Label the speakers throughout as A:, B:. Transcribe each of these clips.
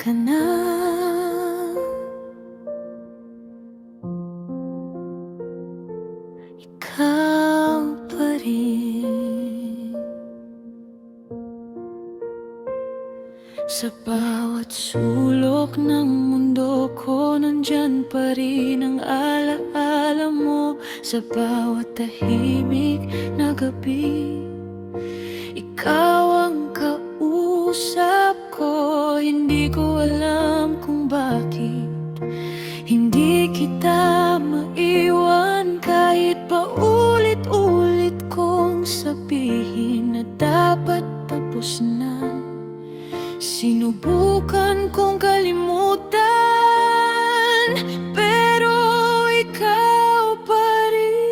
A: ka na. Ikaw pa rin. Sa bawat sulok ng mundo ko, nandyan pa rin ang alaala mo. Sa bawat tahimik na gabi, ikaw ang kausap ko. Hindi ko alam kung bakit hindi kita maiwan, kahit paulit-ulit kong sabihin na dapat tapos na. Sinubukan kong kalimutan, pero ikaw pa rin.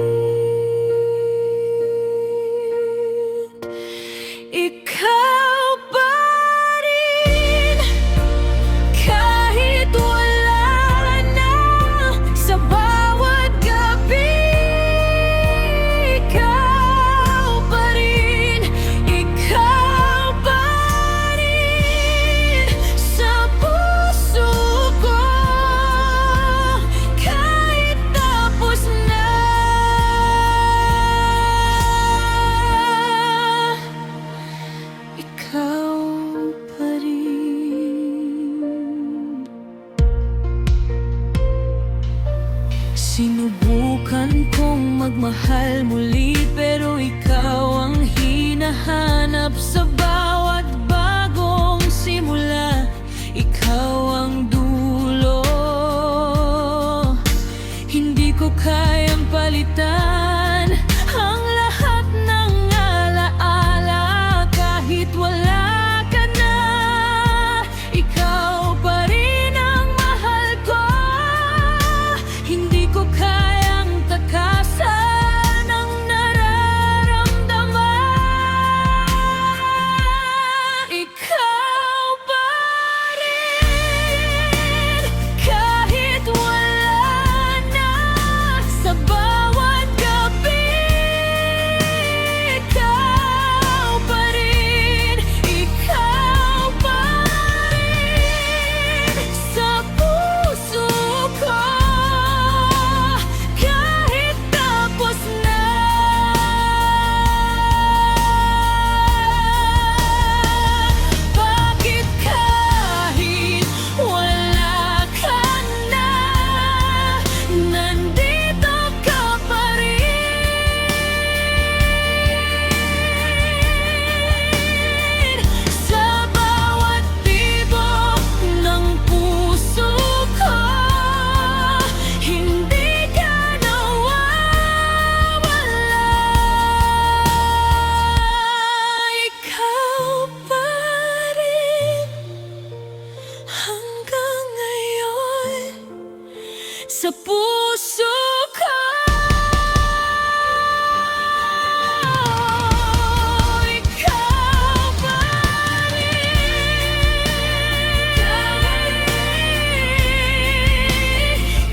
A: Ikaw pa rin. Kahit wala na sa bawat gabi, ikaw pa rin. Ikaw pa rin sa puso ko, kahit tapos na. Ikaw pa rin. Sinubukan kong magmahal muli, pero ikaw ang hinahanap sa bawat bagong simula. Ikaw ang dulo, hindi ko kayang palitan ang lahat ng alaala. Kahit wala ka na, ikaw pa rin ang mahal ko. Hindi ko kayang takasan ang nararamdaman. Ikaw pa rin. Kahit wala na sa bawat gabi, ikaw pa rin. Ikaw pa rin sa puso ko, kahit tapos na. Bakit kahit wala ka na, nandito ka pa rin? Sa bawat tibok ng puso ko, hindi ka nawawala. Ikaw pa rin hanggang ngayon sa puso ko. Ikaw pa rin.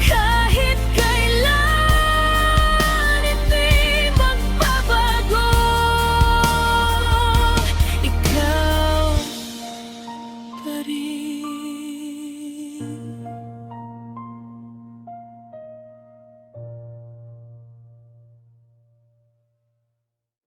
A: Kahit kailan hindi magbabago, ikaw pa rin.